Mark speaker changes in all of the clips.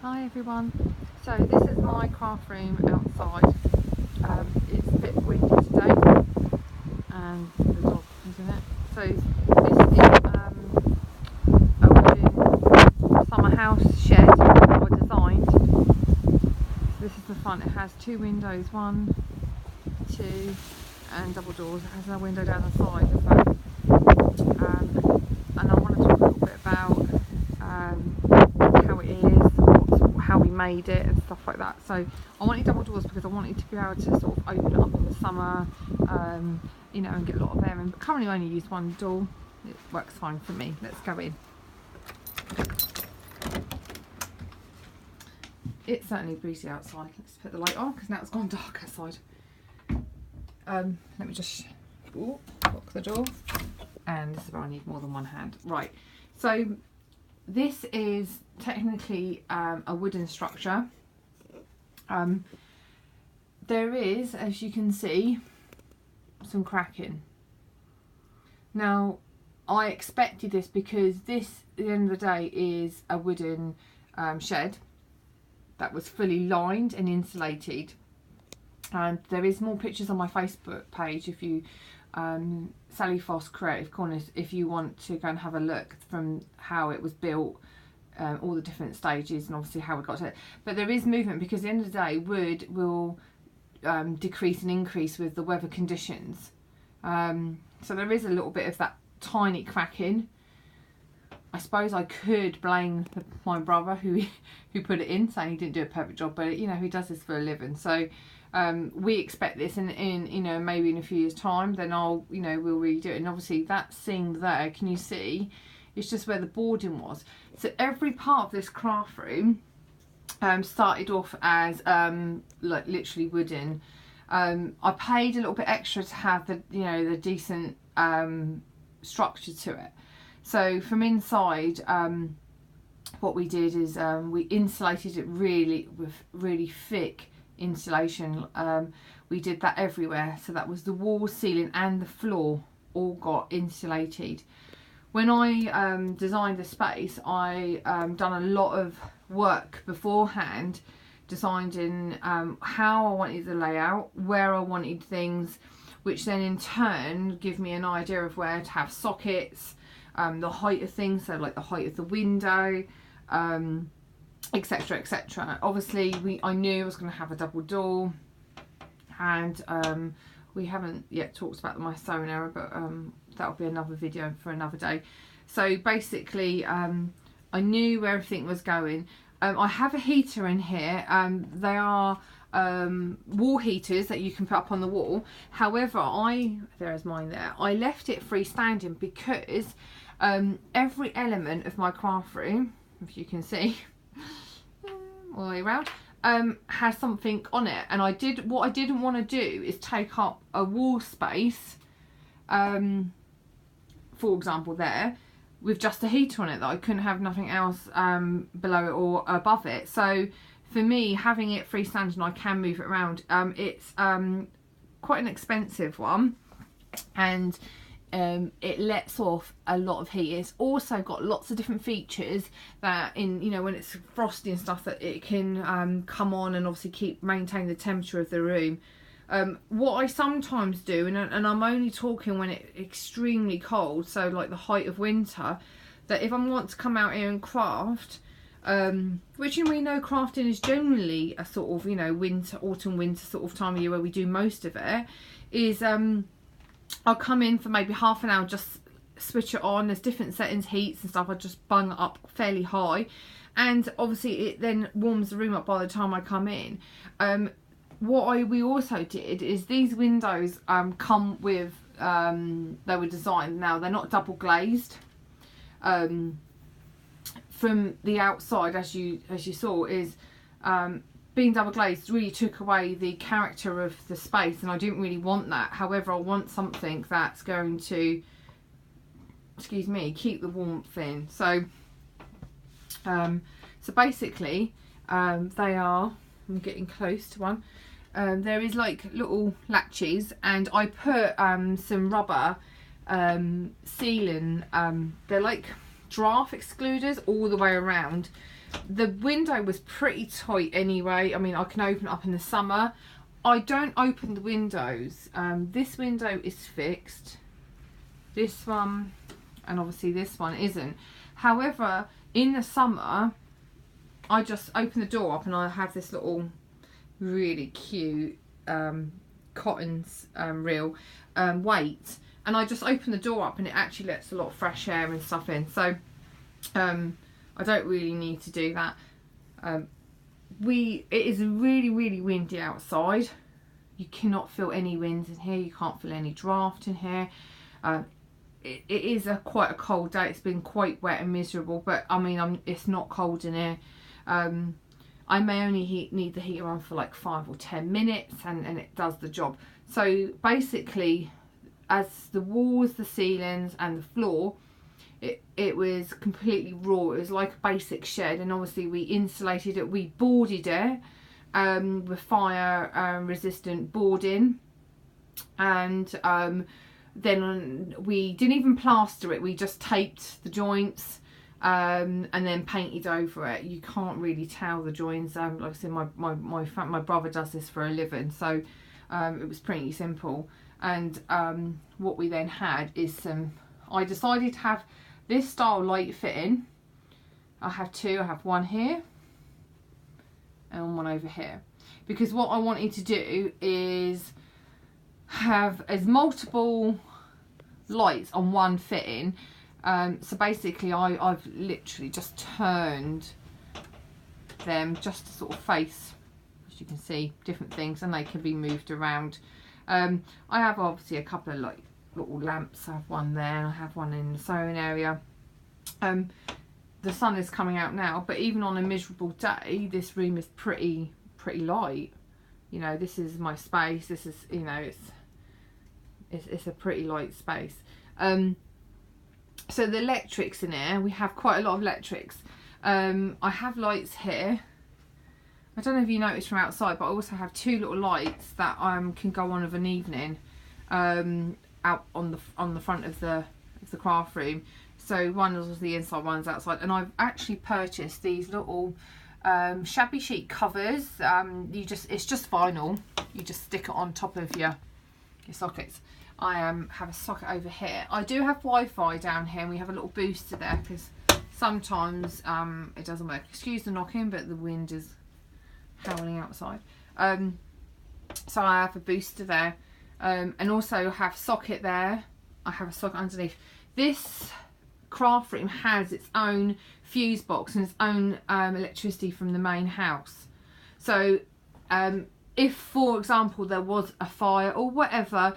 Speaker 1: Hi everyone. So this is my craft room outside. It's a bit windy today and the dog is in it. So this is a wooden summer house shed that I designed. So this is the front. It has two windows, one, two and double doors. It has a window down the side as well. And I want to talk a little bit about how it is, how we made it and stuff like that. So I wanted double doors because I wanted to be able to sort of open it up in the summer, you know, and get a lot of air in. But currently I only use one door. It works fine for me. Let's go in. It's certainly breezy outside. Let's put the light on because now it's gone dark outside. Let me just lock the door. And this is where I need more than one hand. Right, so this is technically a wooden structure. There is, as you can see, some cracking. Now, I expected this because this, at the end of the day, is a wooden shed that was fully lined and insulated. And there is more pictures on my Facebook page if you Sally Foss Creative Corners, if you want to go and have a look from how it was built, all the different stages and obviously how we got to it. But there is movement because at the end of the day wood will decrease and increase with the weather conditions. So there is a little bit of that tiny cracking. I suppose I could blame my brother who put it in, saying he didn't do a perfect job, but you know, he does this for a living. So we expect this in you know, maybe in a few years time, then we'll redo it. And obviously that seam there, can you see, it's just where the boarding was. So every part of this craft room started off as like literally wooden. I paid a little bit extra to have the decent structure to it. So from inside, what we did is we insulated it with really thick insulation. We did that everywhere, so that was the wall, ceiling and the floor all got insulated. When I designed the space, I done a lot of work beforehand, deciding how I wanted the layout, where I wanted things, which then in turn give me an idea of where to have sockets, the height of things, so like the height of the window, etc, etc. Obviously I knew I was going to have a double door, and we haven't yet talked about my sewing error, but that'll be another video for another day. So basically I knew where everything was going. I have a heater in here. They are wall heaters that you can put up on the wall. However, there's mine there. I left it freestanding because every element of my craft room, if you can see, all the way around, has something on it. And what I didn't want to do is take up a wall space, for example there, with just a heater on it, that I couldn't have nothing else below it or above it. So for me, having it freestanding, I can move it around. It's quite an expensive one, and it lets off a lot of heat. It's also got lots of different features that, when it's frosty and stuff, that it can come on and obviously maintain the temperature of the room. What I sometimes do, and I'm only talking when it's extremely cold, so like the height of winter, that if I want to come out here and craft, which we know crafting is generally a sort of autumn winter sort of time of year where we do most of it, is I'll come in for maybe half an hour, just switch it on. There's different settings, heats and stuff. I just bung it up fairly high, and obviously it then warms the room up by the time I come in. What we also did is these windows come with, they were designed, now they're not double glazed. From the outside, as you saw, is being double glazed really took away the character of the space, and I didn't really want that. However, I want something that's going to, keep the warmth in. So basically they are, I'm getting close to one, there is like little latches, and I put some rubber sealing, they're like draft excluders all the way around, The window was pretty tight anyway. I mean, I can open it up in the summer. I don't open the windows. This window is fixed. This one, and obviously this one isn't. However, in the summer, I just open the door up and I have this little really cute cotton reel weight, and I just open the door up and it actually lets a lot of fresh air and stuff in. So I don't really need to do that. It is really windy outside. You cannot feel any wind in here. You can't feel any draft in here. It is quite a cold day. It's been quite wet and miserable, but I mean, it's not cold in here. I may only need the heater on for like 5 or 10 minutes, and it does the job. So basically, as the walls, the ceilings and the floor, it was completely raw. It was like a basic shed, and obviously we insulated it, we boarded it with fire resistant boarding, and then we didn't even plaster it. We just taped the joints and then painted over it. You can't really tell the joints. Like I said, my brother does this for a living, so it was pretty simple. And what we then had is I decided to have this style light fitting. I have two. I have one here and one over here, because what I wanted to do is have as multiple lights on one fitting. So basically I've literally just turned them just to sort of face, as you can see, different things, and they can be moved around. I have obviously a couple of like little lamps. I have one there and I have one in the sewing area. The sun is coming out now, but even on a miserable day, this room is pretty light. You know, this is my space. This is, you know, it's a pretty light space. So the electrics in here, we have quite a lot of electrics. I have lights here. I don't know if you noticed from outside, but I also have two little lights that can go on of an evening out on the front of the craft room. So one is the inside, one's outside, and I've actually purchased these little shabby chic covers. It's just vinyl. You just stick it on top of your sockets. I have a socket over here. I do have Wi-Fi down here, and we have a little booster there because sometimes it doesn't work. Excuse the knocking, but the wind is howling outside. So I have a booster there, and also have socket there. I have a socket underneath. This craft room has its own fuse box and its own electricity from the main house. So if, for example, there was a fire or whatever,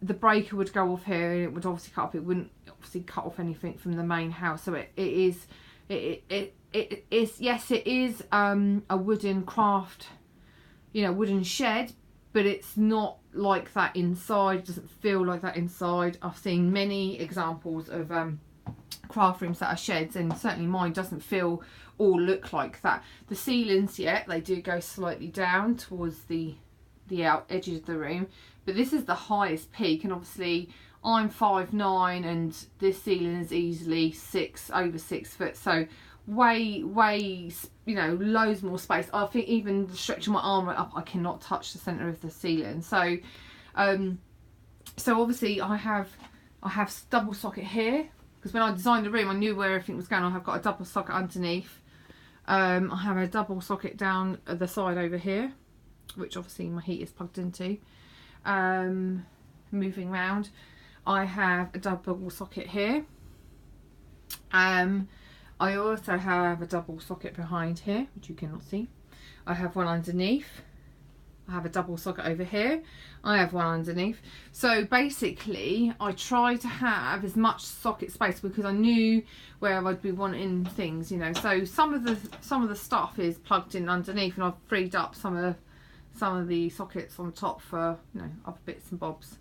Speaker 1: the breaker would go off here and it would obviously cut off. It wouldn't obviously cut off anything from the main house. So it is yes, it is a wooden craft, you know, wooden shed, but it's not like that inside. It doesn't feel like that inside. I've seen many examples of craft rooms that are sheds, and certainly mine doesn't feel or look like that. The ceilings, yeah, they do go slightly down towards the out edges of the room, but this is the highest peak, and obviously I'm 5'9", and this ceiling is easily over 6 foot, so way, you know, loads more space. I think even stretching my arm right up, I cannot touch the center of the ceiling. So so obviously I have double socket here, because when I designed the room I knew where everything was going. I have got a double socket underneath. I have a double socket down the side over here, which obviously my heat is plugged into. Moving round, I have a double socket here. I also have a double socket behind here, which you cannot see. I have one underneath. I have a double socket over here. I have one underneath. So basically I try to have as much socket space because I knew where I'd be wanting things, you know. So some of the stuff is plugged in underneath, and I've freed up some of the sockets on top for, you know, other bits and bobs.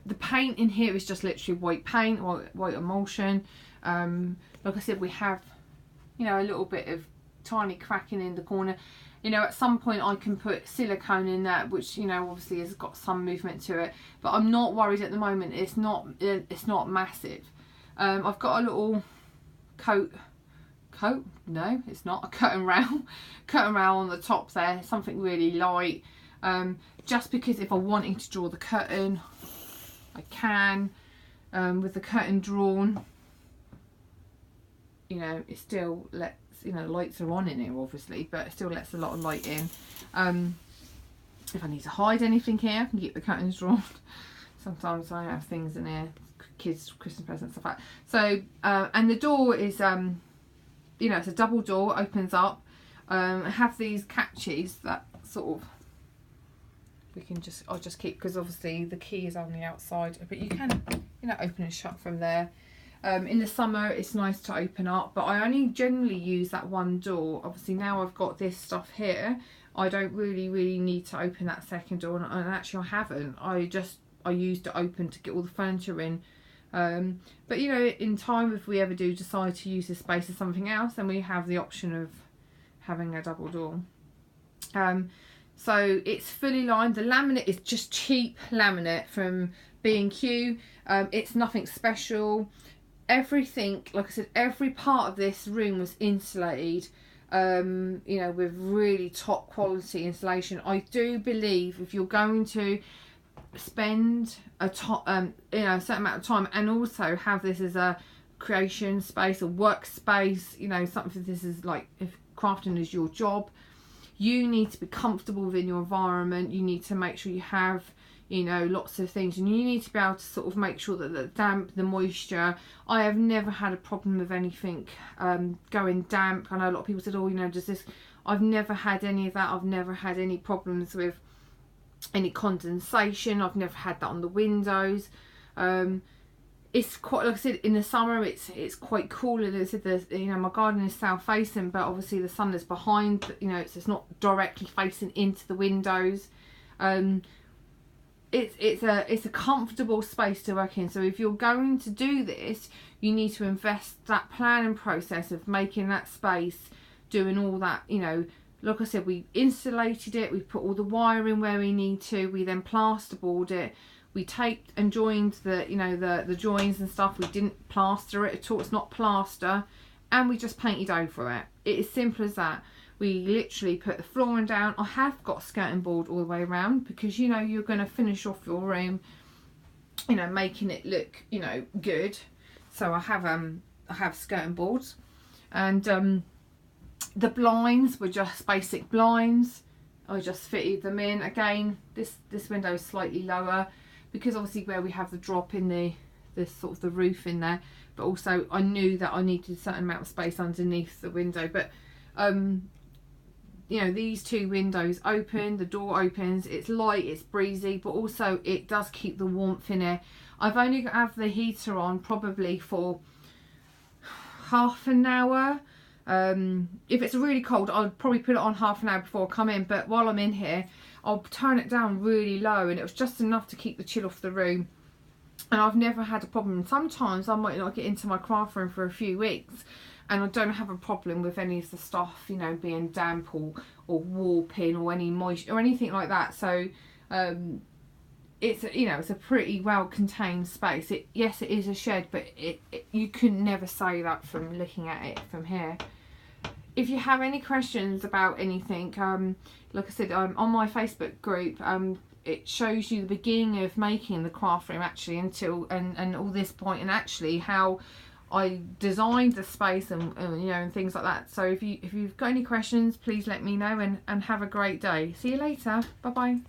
Speaker 1: The paint in here is just literally white paint, white emulsion. Like I said, we have, you know, a little bit of tiny cracking in the corner. You know, at some point I can put silicone in that, which, you know, obviously has got some movement to it, but I'm not worried at the moment. It's not massive. I've got a little coat coat. No, it's not a curtain rail. Curtain rail on the top there, something really light. Just because if I'm wanting to draw the curtain, I can. With the curtain drawn, you know, it still lets, you know, lights are on in here obviously, but it still lets a lot of light in. If I need to hide anything here, I can keep the curtains drawn. Sometimes I have things in here, kids' Christmas presents, stuff like that. So, and the door is, you know, it's a double door, opens up. I have these catches that sort of, we can just, I'll just keep, because obviously the key is on the outside, but you can, you know, open and shut from there. In the summer it's nice to open up, but I only generally use that one door. Obviously now I've got this stuff here, I don't really need to open that second door, and actually I haven't. I used to open to get all the furniture in. But you know, in time, if we ever do decide to use this space as something else, then we have the option of having a double door. So it's fully lined. The laminate is just cheap laminate from B&Q. It's nothing special. Everything, like I said, every part of this room was insulated, you know, with really top quality insulation. I do believe if you're going to spend a you know, a certain amount of time, and also have this as a creation space, a workspace, you know, something, this is like, if crafting is your job, you need to be comfortable within your environment. You need to make sure you have, you know, lots of things, and you need to be able to sort of make sure that the damp, the moisture, I have never had a problem with anything going damp. I know a lot of people said, oh, you know, does this, I've never had any of that. I've never had any problems with any condensation. I've never had that on the windows. It's quite, like I said, in the summer it's quite cool. And as I said, you know, my garden is south facing, but obviously the sun is behind, you know, it's not directly facing into the windows. It's a comfortable space to work in. So if you're going to do this, you need to invest that planning process of making that space, doing all that, you know. Like I said, we insulated it, we put all the wiring where we need to, we then plasterboard it, we taped and joined the, you know, the joins and stuff. We didn't plaster it at all, it's not plaster, and we just painted over it. It is simple as that. We literally put the flooring down. I have got a skirting board all the way around, because, you know, you're going to finish off your room, you know, making it look, you know, good. So I have skirting boards, and the blinds were just basic blinds. I just fitted them in. Again, this window is slightly lower, because obviously where we have the drop in the sort of the roof in there, but also I knew that I needed a certain amount of space underneath the window. But you know, these two windows open, the door opens, it's light, it's breezy, but also it does keep the warmth in here. I've only got to have the heater on probably for half an hour. If it's really cold, I'll probably put it on half an hour before I come in, but while I'm in here, I'll turn it down really low, and it was just enough to keep the chill off the room. And I've never had a problem. Sometimes I might not get into my craft room for a few weeks, and I don't have a problem with any of the stuff, you know, being damp or warping or any moisture or anything like that. So it's, you know, it's a pretty well contained space. Yes, it is a shed, but you could never say that from looking at it from here. If you have any questions about anything, like I said, on my Facebook group, it shows you the beginning of making the craft room actually until and all this point, and actually how I designed the space and you know, and things like that. So if you've got any questions, please let me know, and have a great day. See you later. Bye bye.